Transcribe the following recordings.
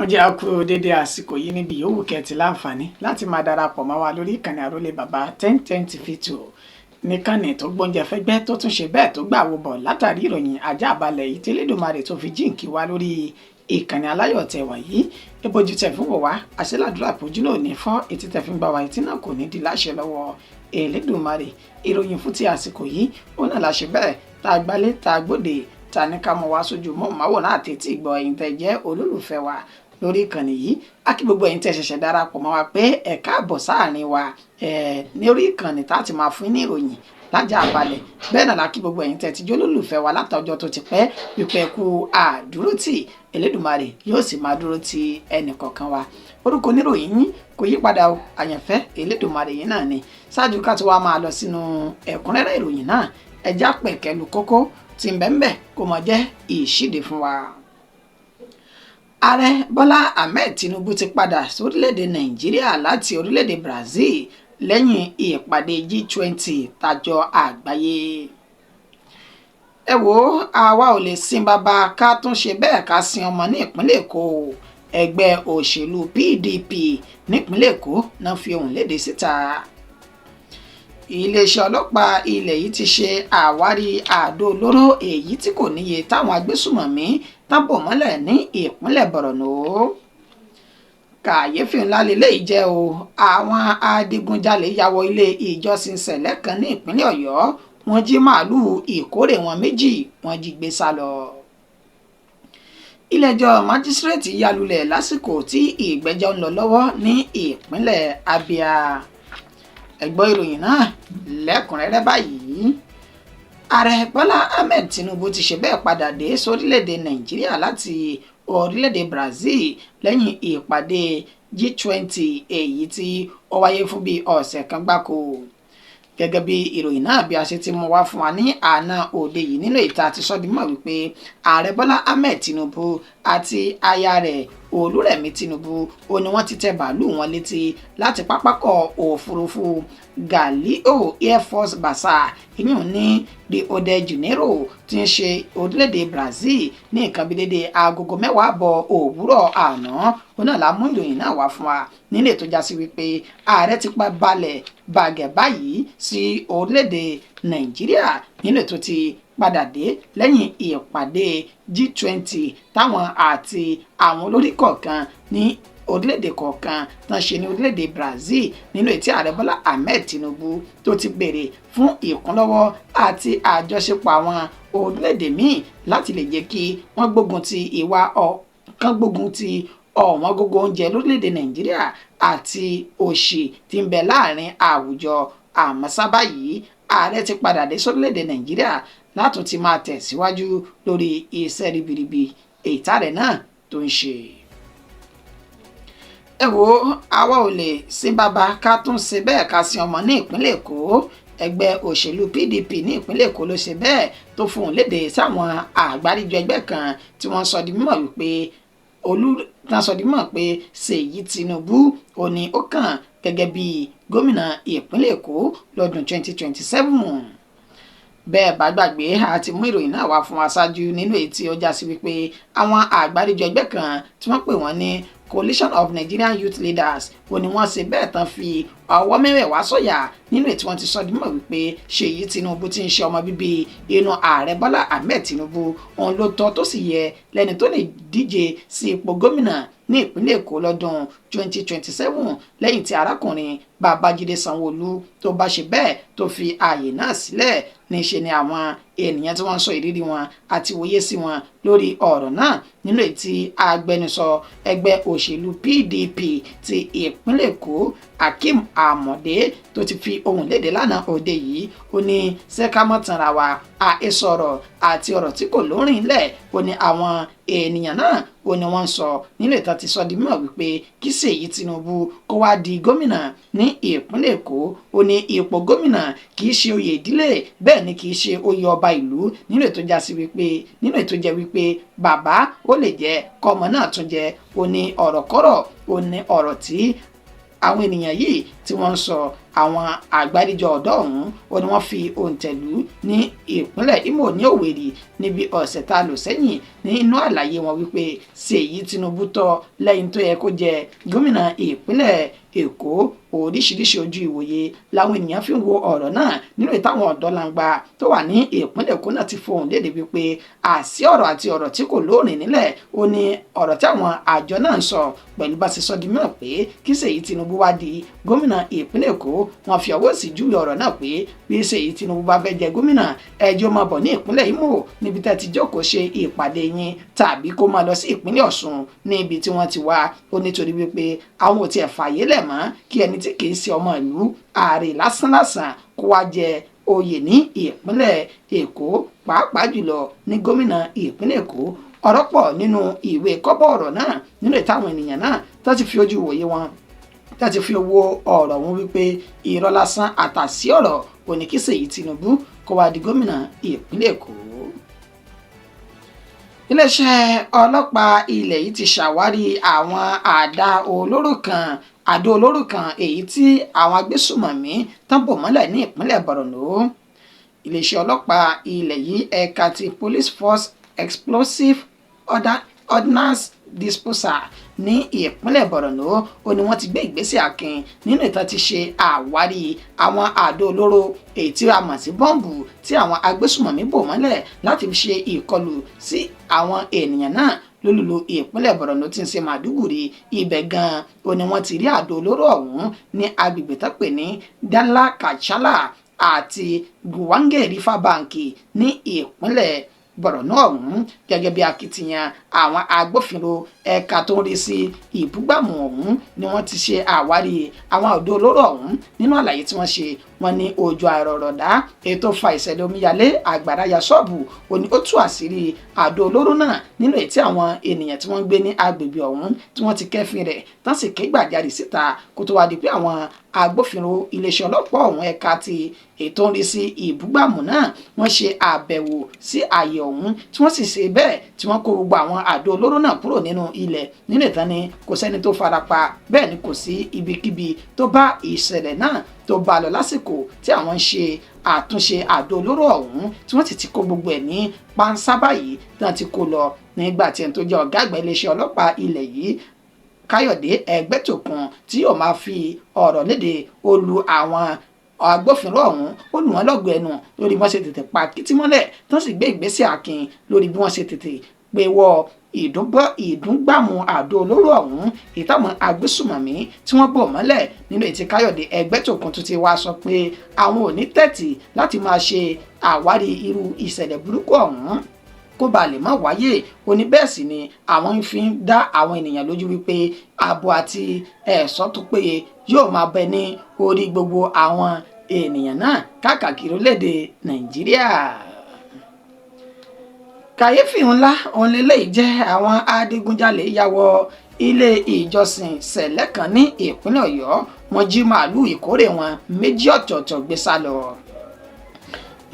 wọ́n jẹ́ àkú dédé àsìkò yìí níbi yòówù kẹ́ẹ̀tì láǹfààní láti máa darapọ̀ mọ́ wa lórí ìkànnì àrólé bàbá 1010 TV 2 nìkànnì tó gbóúnjẹ fẹ́gbẹ́ tó tún ṣe bẹ́ẹ̀ tó gbà wò bọ̀ látàrí ìròyìn ajá àbálẹ̀ yìí tí Elédùmarè tó fi jíǹkí wa lórí ìkànnì aláyọ̀ tẹ̀ wá yìí ebojú tẹ̀ fún wò wá àṣẹládùúrà pójú náà ní fọ́ etí tẹ̀ fi ń gbà wá etí náà kò ní di láṣẹ lọ́wọ́ Elédùmarè. Ìròyìn fún ti àsìkò yìí ó náà láṣẹ bẹ́ẹ̀ tá a gbálé tá a gbòde tá a ní ká mọ wá sójú mọ́ màwòrán àti etí ìgbọ́ ẹ̀yin tẹ́ jẹ́ olólùfẹ́ wa lórí ìkànnì yìí á kí gbogbo ẹ̀yin tẹ́ ṣẹ̀ṣẹ̀ darapọ̀ mọ́ wa pé ẹ káàbọ̀ sáàrin wa ní orí ìkànnì tá a ti máa fún ní ìròyìn lájà àbálẹ̀ bẹ́ẹ̀ náà la kí gbogbo ẹ̀yin tẹ́ ti jẹ́ olólùfẹ́ wa látọjọ́ tó ti pẹ́ pípẹ́ kú àdúrótì Elédùmarè yóò sì máa dúró ti ẹnìkọ̀ọ̀kan wa. Orúkọ oníròyìn yín kò yí padà o, àyànfẹ́ Elédùmarè yín náà ni. Ṣáájú ká tó wá máa lọ sínú ẹ̀kúnrẹ́rẹ́ ìròyìn náà ẹjá pẹ̀kẹ́lu kókó tí ń bẹ́ẹ̀ kó mọ̀ jẹ́ ìṣíde fún wa. Ààrẹ Bọ́lá Ahmed Tinubu ti padà sórílẹ̀-èdè Nàìjíríà láti orílẹ̀-èdè Brazil lẹ́yìn ìpàdé G20 tàjọ àgbáyé. Ẹ wò ó, àwa ò lè sin bàbá ká tún ṣe bẹ́ẹ̀ ká sin ọmọ ní ìpínlẹ̀ Èkó. Ẹgbẹ́ òṣèlú PDP nípínlẹ̀ Èkó náà fi ohùn léde síta. Iléeṣẹ́ ọlọ́pàá ilẹ̀ yìí ti ṣe àwárí àdó olóró èyí tí kò níye táwọn agbésùmọ̀mí tábò mọ́lẹ̀ ní ìpínlẹ̀ Borno. Kàyéfì ńlá lélẹ́yìí jẹ́ o, àwọn adigunjalè ya wọ ilé ìjọsìn sẹ̀lẹ̀ kan ní ìpínlẹ̀ Ọ̀yọ́ wọ́n jí màálùú ìkórè wọn méjì wọ́n jí gbé sá lọ. Ilé-ẹjọ́ májísírèètì yalulẹ̀ lásìkò tí ìgbẹ́jọ́ ń lọ lọ́wọ́ ní ìpínlẹ̀ Abia. Ẹ gbọ́ ìròyìn náà lẹ́kùnrẹ́rẹ́ báyìí. Ààrẹ Bọ́lá Ahmed Tinubu ti ṣe bẹ́ẹ̀ padà dé sórílẹ̀-èdè Nàìjíríà láti orílẹ̀-èdè Brazil lẹ́yìn ìpàdé G20 èyí tí ó wáyé fún bí ọ̀sẹ̀ kan gbáko. Gẹ́gẹ́ bí ìròyìn náà bí a ṣe ti mú wá fún wa ní àná òde yìí nínú ìta àti sọ́dímọ̀ wípé ààrẹ Bọ́lá Ahmed Tinubu àti aya rẹ̀ Olúrẹ̀mí Tinubu ó ní wọ́n ti tẹ bàálù wọn létí láti pápákọ̀ òfurufú Galeão Air Force Basa ìyún ní Rio de Janeiro tí ń ṣe orílẹ̀-èdè Brazil ní nǹkan bí dédé agogo 10:00 òwúrọ̀ àná. Ó náà la mú ìròyìn náà wá fún wa nílé tó já sí wípé ààrẹ ti pa balẹ̀ bàgẹ́ báyìí sí orílẹ̀-èdè Nàìjíríà nílé tó ti padà dé lẹ́yìn ìpàdé G20 táwọn àti àwọn olórí kọ̀ọ̀kan ní orílẹ̀-èdè kọ̀ọ̀kan tán ṣe ní orílẹ̀-èdè Brazil nínú ètí ààrẹ Bọ́lá Ahmed Tinubu tó ti béèrè fún ìkúnlọ́wọ́ àti àjọṣepọ̀ àwọn orílẹ̀-èdè míì láti lè jẹ́ kí wọ́n gbógun ti ọ̀wọ́n gógó oúnjẹ lórílẹ̀-èdè Nàìjíríà àti òṣì tí ń bẹ láàrin àwùjọ. Àmọ́ sábà yìí ààrẹ ti padà dé sórílẹ̀-èdè Nàìjíríà látún ti máa tẹ̀síwájú lórí iṣẹ́ ribiribi èyí tààrẹ náà tó ń ṣe. Ẹ wò ó, àwa ò lè sin bàbá ká tún ṣe bẹ́ẹ̀ ká sin ọmọ ní ìpínlẹ̀ Èkó. Ẹgbẹ́ òṣèlú PDP ní ìpínlẹ̀ Èkó ló ṣe bẹ́ẹ̀ tó fún un léde sáwọn àgbáríjọ ẹgbẹ́ kan tí wọ́n sọ di mímọ̀ wípé Ṣèyí Tinubu ò ní ó kàn gẹ́gẹ́ bí gómìnà ìpínlẹ̀ Èkó lọ́dún 2027. Bẹ́ẹ̀ bá gbàgbé àti mú ìròyìn náà wá fún wa ṣáájú nínú èyí tí ó já sí wípé àwọn àgbáríjọ ẹgbẹ́ kan tí wọ́n pè wọ́n ní Coalition of Nigerian Youth Leaders ó ní wọ́n ṣe bẹ́ẹ̀ tán fi ọwọ́ mẹ́wẹ̀ẹ̀wá sọ̀yà nínú èyí tí wọ́n ti sọ dímọ̀ wípé Ṣèyí Tinubu ti ń ṣe ọmọ bíbí inú ààrẹ Bọ́lá Ahmed Tinubu òun ló tọ́ tó sì yẹ lẹ́ni tó lè díje sí ipò gómìnà ní ìpínlẹ̀ Èkó lọ́dún 2027 lẹ́yìn tí arákùnrin Babájídé Sanwó-Olú tó bá ṣe bẹ́ẹ̀ tó fi ààyè náà sílẹ̀. Níṣe ni àwọn ènìyàn tí wọ́n ń sọ ìrírí wọn àti wòye sí wọn lórí ọ̀rọ̀ náà nínú èyí tí agbẹnusọ ẹgbẹ́ òṣèlú PDP ti ìpínlẹ̀ Èkó Hakeem Amode tó ti fi ohùn léde lánàá òde yìí ó ní sẹ́kámọ́tànra wa àhesọ̀rọ̀ àti ọ̀rọ̀ tí kò lórín lẹ̀ ó ní àwọn ènìyàn náà ó ní wọ́n ń sọ nílé ìtàn ti sọ di mímọ̀ wípé kí Ṣèyí Tinubu kó wá di gómìnà ní ìpínlẹ̀ Èkó. Ó ní ipò gómìnà kì í ṣe oyè ìdílé bẹ́ẹ̀ ni kì í ṣe oyè ọba ìlú nínú ètò jẹ́ wípé bàbá ó lè jẹ́ kọ́mọ náà tún jẹ́. Ó ní ọ̀rọ̀ kọ́rọ̀ ó ní ọ̀rọ̀ tí àwọn ènìyàn yìí tí wọ́n ń sọ àwọn àgbáríjọ ọ̀dọ́ ọ̀hún ó ní wọ́n fi òǹtẹ̀lú ní ìpínlẹ̀ Imo ní Òwèrì níbi ọ̀sẹ̀ tá a lò sẹ́yìn nínú àlàyé wọn wípé Ṣèyí Tinubu tọ́ lẹ́yìn tó yẹ kó jẹ gómìnà ìpínlẹ̀ Èkó. Oríṣiríṣi ojú ìwòye làwọn ènìyàn fi ń wo ọ̀rọ̀ náà nínú ìtàwọn ọ̀dọ́langba tó wà ní ìpínlẹ̀ Èkó náà ti fohùn léde wípé àsí ọ̀rọ̀ àti ọ̀rọ̀ tí kò lóòrìn nílẹ̀ ó ní ọ̀rọ̀ tí àwọn àjọ náà ń sọ pẹ̀lú bá ṣe sọ di mìíràn pé kí Ṣèyí Tinubu wá di gómìnà ìpínlẹ̀ Èkó. Wọ́n fi ọwọ́ sí júwe ọ̀rọ̀ náà pé bí Ṣèyí Tinubu bá fẹ́ jẹ gómìnà ẹjọ́ máa bọ̀ ní ìpínlẹ̀ Imo níbi tẹ́ ti jókòó ṣe ìpàdé yín tàbí kó máa lọ sí ìpínlẹ̀ Ọ̀ṣun níbi tí wọ́n ti wá. Ó nítorí wípé àwọn ò tiẹ̀ fààyè lẹ̀ mọ́ kí ẹni tí kì í ṣe ọmọ ìlú ààrẹ lásánlásán kó wá jẹ oyè ní ìpínlẹ̀ Èkó, pàápàá jùlọ ní gómìnà ìpínlẹ̀ Èkó. Ọ̀rọ̀ pọ̀ nínú ìwé kọ́bọ̀ ọ̀rọ̀ náà nínú ìtàwọn ènìyàn náà tó ti fi ojú wòye wọn tó ti fi owó ọ̀rọ̀ wọn wípé irọ́ lásán àtàsí ọ̀rọ̀ òní kí Ṣèyí Tinubu kó wá di gómìnà ìpínlẹ̀ Èkó. Iléeṣẹ́ ọlọ́pàá ilẹ̀ yìí ti ṣàwárí àwọn àdó olóró kan èyí tí àwọn agbésùmọ̀mí tán bò mọ́lẹ̀ ní ìpínlẹ̀ Borno. Iléeṣẹ́ ọlọ́pàá ilẹ̀ yìí ẹ̀ka ti Police Force Explosive Ordnance Disposal ní ìpínlẹ̀ Borno ó ní wọ́n ti gbé ìgbésẹ̀ akin nínú ìtàn ti ṣe àwárí àwọn àdó olóró èyí tí a mọ̀ sí bọ́ǹbù tí àwọn agbésùmọ̀mí bò mọ́lẹ̀ láti fi ṣe ìkọlù sí àwọn ènìyàn náà lólùlù ìpínlẹ̀ Borno tí ń ṣe Maiduguri. Ibẹ̀ gan-an ó ní wọ́n ti rí àdó olóró ọ̀hún ní agbègbè tó pè ní Dala Kachala àti Gwange River Bank ní ìpínlẹ̀ Borno ọ̀hún gẹ́gẹ́ bí akitiyan àwọn agbófinró ẹ̀ka tó ń rí sí ìbúgbàmù ọ̀hún ni wọ́n ti ṣe àwárí àwọn àdó olóró ọ̀hún. Nínú àlàyé tí wọ́n ṣe wọ́n ní ojú àìrọ̀rọ̀dá ètò fa ìṣẹ̀lẹ̀ omíyalé àgbàrá ya ṣọ́ọ̀bù ó ní ó tú àṣírí àdó olóró náà nínú èyí tí àwọn ènìyàn tí wọ́n ń gbé ní agbègbè ọ̀hún tí wọ́n ti kẹ́fìn rẹ̀ tán sì ké gbàjarè síta kó tó wá di pé àwọn agbófinró iléeṣẹ́ ọlọ́pàá ọ̀hún ẹ̀ka ti ètò ń rí sí ìbúgbàmù náà wọ́n ṣe àbẹ̀wò sí ààyè ọ̀hún tí wọ́n sì ṣe bẹ́ẹ̀ tí wọ́n kó gbogbo àwọn àdó olóró náà kúrò nínú ilẹ̀. Nínú ìtàn ni kò sẹ́ni tó farapa bẹ́ẹ̀ ni kò sí ibikíbi tó bá ìṣẹ̀lẹ̀ náà tó bá lọ lásìkò tí àwọn ń ṣe àtúnṣe àdó olóró ọ̀hún tí wọ́n sì ti kó gbogbo ẹ̀ ní pánsá báyìí tí wọ́n ti kó lọ. Nígbà tí ẹni tó jẹ́ ọ̀gá àgbà iléeṣẹ́ ọlọ́pàá ilẹ̀ yìí Káyọ̀dé Ẹgbẹ́tòkun tí yóò máa fi ọ̀rọ̀ léde ó lu àwọn agbófinró ọ̀hún ó lù wọ́n lọ́gọ̀ọ́ ẹnu lórí bí wọ́n ṣe tètè pa kìtìmọ́lẹ̀ tó sì gbé ìgbésẹ̀ akin lórí bí wọ́n ṣe tètè pé wọ ìdúngbàmù àdó olóró ọ̀hún ìtàwọn agbésùmọ̀mí tí wọ́n bò mọ́lẹ̀ nínú ètí Káyọ̀dé Ẹgbẹ́tòkun tó ti wá sọ pé àwọn ò ní tẹ́tí láti máa ṣe àwárí irú ìṣẹ̀lẹ̀ burúkú ọ̀hún kó ba lè má wáyé. Ó ní bẹ́ẹ̀ sì ni àwọn fi ń dá àwọn ènìyàn lójú wípé ààbò àti ẹ̀ṣọ́ tó péye yóò máa bẹ ní orí gbogbo àwọn ènìyàn náà káàkiri orílẹ̀-èdè Nàìjíríà. Kàyéfì ńlá òun lélẹ́yìí jẹ́ àwọn adigunjalè ya wọ ilé ìjọsìn sẹ̀lẹ̀ kan ní ìpínlẹ̀ Ọ̀yọ́. Wọ́n jí màálùú ìkórè wọn méjì ọ̀tọ̀ọ̀tọ̀ gbé sá lọ.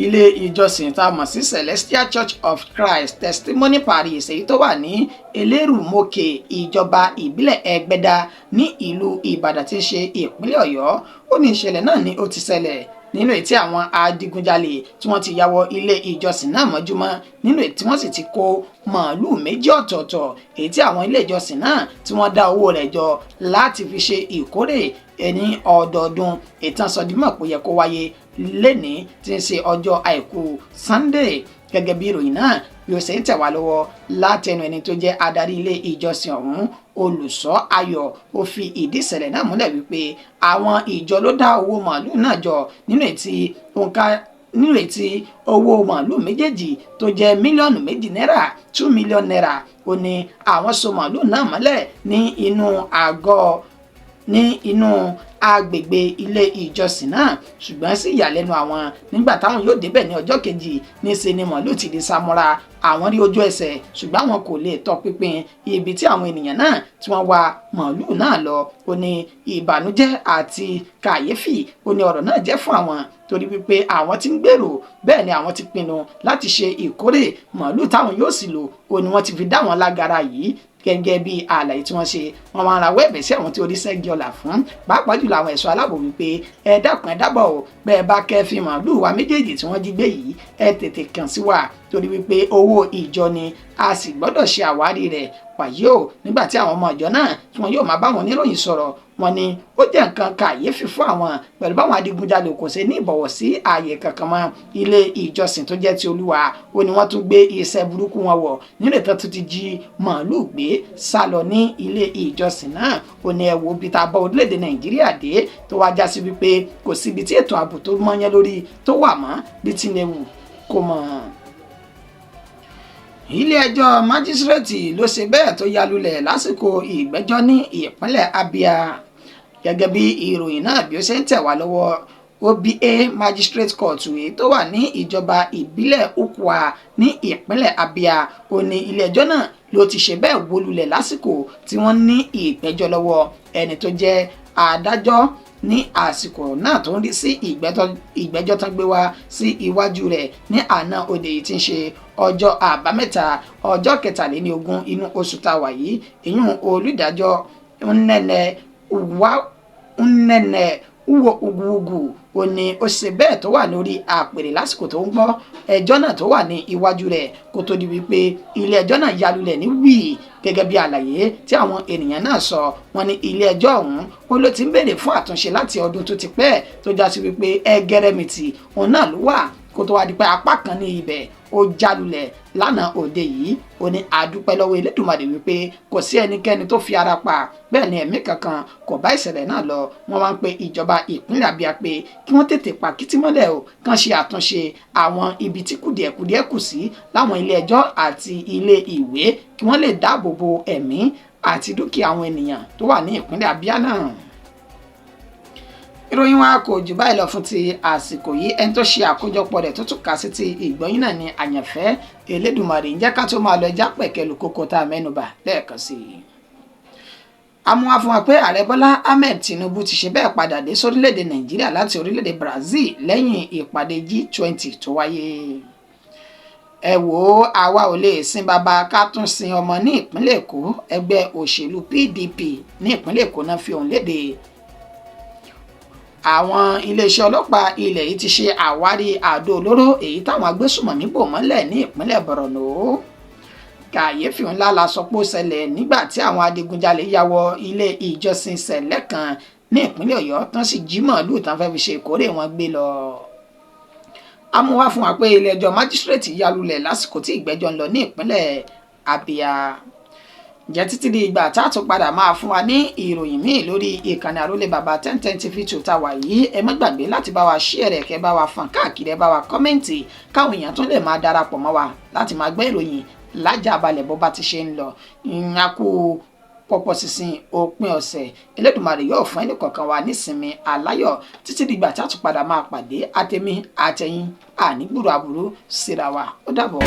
Ilé ìjọsìn tá a mọ̀ sí Celestial Church of Christ Testimony Parish èyí tó wà ní Elérùmọ̀kè ìjọba ìbílẹ̀ Ẹgbẹ́dá ní ìlú Ìbàdàn tí ń ṣe ìpínlẹ̀ Ọ̀yọ́. Ó ní ìṣẹ̀lẹ̀ náà ni ó ti ṣẹlẹ̀ nínú èyí tí àwọn adigunjalè tí wọ́n ti ya wọ ilé ìjọsìn náà mọ́júmọ́ nínú èyí tí wọ́n sì ti kó màálùú méjì ọ̀tọ̀ọ̀tọ̀ èyí tí àwọn ilé ìjọsìn náà tí wọ́n dá owó rẹ̀ jọ láti fi ṣe ìkórè ẹni ọdọọdún ìtànsọdímọ̀ pé yẹ kó wáyé lẹ́ni tí ń ṣe ọjọ́ àìkú Sunday. Gẹ́gẹ́ bí ìròyìn náà bí ó ṣe ń tẹ̀ wá lọ́wọ́ látẹnu ẹni tó jẹ́ adarí ilé ìjọsìn ọ̀hún Olùṣọ́ Ayọ̀ ó fi ìdí ìṣẹ̀lẹ̀ náà múlẹ̀ wípé àwọn ìjọ ló dá owó màálùú náà jọ nínú ètí owó màálùú méjèèjì tó jẹ́ mílíọ̀nù méjì náírà 2 million naira. Ó ní àwọn so màálùú náà mọ́lẹ̀ ní inú agbègbè ilé ìjọsìn náà ṣùgbọ́n sí ìyàlẹ́nu àwọn nígbà táwọn yóò débẹ̀ ní ọjọ́ kejì níṣe ni màálùú ti di sámúra. Àwọn rí ojú ẹsẹ̀ ṣùgbọ́n àwọn kò lè tọpinpin ibi tí àwọn ènìyàn náà tí wọ́n wa màálùú náà lọ. Ó ní ìbànújẹ́ àti kàyéfì ó ní ọ̀rọ̀ náà jẹ́ fún àwọn torí wípé àwọn ti ń gbèrò bẹ́ẹ̀ ni àwọn ti pinnu láti ṣe ìkórè màálùú táwọn yóò sì lò ó ní wọ́n ti fi dá wọn lágara yìí gẹ́gẹ́ bí àlàyé tí wọ́n ṣe wọ́n máa rawọ́ ẹ̀bẹ̀ sí àwọn tí orí ṣẹ́gi ọ̀la fún pàápàá jùlọ àwọn ẹ̀ṣọ́ aláàbò wípé ẹ dákun ẹ dábọ̀ o bẹ́ẹ̀ bá kẹ́fìn màálùú wa méjèèjì tí wọ́n jí gbé yìí ẹ tètè kàn sí wa torí wípé owó ìjọ ni a sì gbọ́dọ̀ ṣe àwárí rẹ̀ wàyí o nígbà tí àwọn ọmọ ìjọ náà tí wọn yóò máa bá wọn oníròyìn sọ̀rọ̀ wọ́n ní ó jẹ́ nǹkan kàyéfì fún àwọn pẹ̀lú báwọn adigunjalè kò ṣe ní ìbọ̀wọ̀ sí ààyè kankan mọ́ ilé ìjọsìn tó jẹ́ ti Olúwa ó ní wọ́n tún gbé iṣẹ́ burúkú wọn wọ̀ nílẹ̀ tó ti jí màálù gbé sá lọ ní ilé ìjọsìn náà ó ní ẹ wo bí ta bá orílẹ̀-èdè Nàìjíríà dé tó wá já sí wípé kò síbi tí ètò ààbò tó mọ́yán lórí tó wà mọ́ bí tí lè wù kó mọ̀. Ilé-ẹjọ́ májísírèètì ló ṣe bẹ́ẹ̀ tó yalulẹ̀ lásìkò ìgbẹ́jọ́ ní ìpínlẹ̀ Abia gẹ́gẹ́ bí ìròyìn náà bí ó ṣe ń tẹ̀ wá lọ́wọ́ OBA Magistrate Court èyí tó wà ní ìjọba ìbílẹ̀ Ukwa ní ìpínlẹ̀ Abia ó ní ilé-ẹjọ́ náà ló ti ṣe bẹ́ẹ̀ wó lulẹ̀ lásìkò tí wọ́n ní ìgbẹ́jọ́ lọ́wọ́ ẹni tó jẹ́ adájọ́ ní àsìkò náà tó ń rí sí ìgbẹ́jọ́ tán gbé wá sí iwájú rẹ̀ ní àná òde yìí tí ń ṣe ọjọ́ àbámẹ́ta ọjọ́ 23 inú oṣù tá a wà yìí ìyún olùdájọ́ Nnene Ugwu ó ní ó ṣe bẹ́ẹ̀ tó wà lórí àpèrè lásìkò tó ń gbọ́ ẹjọ́ náà tó wà ní iwájú rẹ̀ kó tó di wípé ilé ẹjọ́ náà yalulẹ̀ ní wíì gẹ́gẹ́ bí àlàyé tí àwọn ènìyàn náà sọ wọ́n ní ilé ẹjọ́ ọ̀hún ó ló ti ń béèrè fún àtúnṣe láti ọdún tó ti pẹ́ tó já sí wípé ẹgẹrẹmìtì òun náà ló wà kó tó wá di pé apá kan ní ibẹ̀ ó jálulẹ̀ lánàá òde yìí ó ní àdúpẹ́ lọ́wọ́ Elédùmarè wípé kò sí ẹnikẹ́ni tó fi ara pa bẹ́ẹ̀ ni ẹ̀mí kankan kò bá ìṣẹ̀lẹ̀ náà lọ wọ́n wá ń pe ìjọba ìpínlẹ̀ Abia pé kí wọ́n tètè pa kìtìmọ́lẹ̀ o kàn ṣe àtúnṣe àwọn ibi tí kùdìẹ̀kùdìẹ̀ kù sí láwọn ilé ẹjọ́ àti ilé ìwé kí wọ́n lè dáàbò bo ẹ̀mí àti dúkìá àwọn ènìyàn tó wà ní ìpínlẹ̀ Abia náà. Ìròyìn wa kò jù báyìí lọ fún ti àsìkò yìí ẹni tó ṣe àkójọpọ̀ rẹ̀ tó tún kà sí ti ìgbọ́yìn náà ní àyànfẹ́ Elédùmarè ń jẹ́ ká tó máa lọ ẹja pẹ̀kẹ́lu kókó tá a mẹ́nubà lẹ́ẹ̀kan sí i. Amúwá fún wa pé ààrẹ Bọ́lá Ahmed Tinubu ti ṣe bẹ́ẹ̀ padà dé sórílẹ̀-èdè Nàìjíríà láti orílẹ̀-èdè Brazil lẹ́yìn ìpàdé G20 tó wáyé. Ẹ wò ó àwa ò lè sin bàbá ká tún sin ọmọ ní ìpínlẹ̀ Èkó ẹgbẹ́ òṣèlú PDP ní ìpínlẹ̀ Èkó náà fi òun léde. Àwọn iléeṣẹ́ ọlọ́pàá ilẹ̀ yìí ti ṣe àwárí àdó olóró èyí táwọn agbésùmọ̀mí bò mọ́lẹ̀ ní ìpínlẹ̀ Borno. Kàyéfì ńlá la sọ pé ó ṣẹlẹ̀ nígbà tí àwọn adigunjalè ya wọ ilé ìjọsìn sẹ̀lẹ̀ kan ní ìpínlẹ̀ Ọ̀yọ́ tán sì jí màálùú tán fẹ́ fi ṣe ìkórè wọn gbé lọ. Amúwá fún wa pé ilé-ẹjọ́ májísírèètì yalulẹ̀ lásìkò tí ìgbẹ́jọ́ ń lọ ní ìpínlẹ̀ Abia. Jẹ́ títí di ìgbà tá a tún padà máa fún wa ní ìròyìn míì lórí ìkànnì Àrólé Bàbá 1010 TV tá a wà yìí ẹ má gbàgbé láti bá wa share rẹ̀ kẹ́ bá wa fọ́n káàkiri ẹ bá wa kọ́mẹ́ǹtì káwọn èèyàn tún lè máa darapọ̀ mọ́ wa láti máa gbọ́ ìròyìn lájàbalẹ̀ bó bá ti ṣe ń lọ ìyànkú pọ̀pọ̀ sísìn òpin ọ̀sẹ̀ Elédùmarè yóò fún ẹnì kọ̀ọ̀kan wa nísinmi aláyọ̀ títí di ìgbà tá a tún padà máa pàdé àtẹ̀mí àtẹ̀yìn ànígbùrú àbúrú síra wa ó dàbọ̀.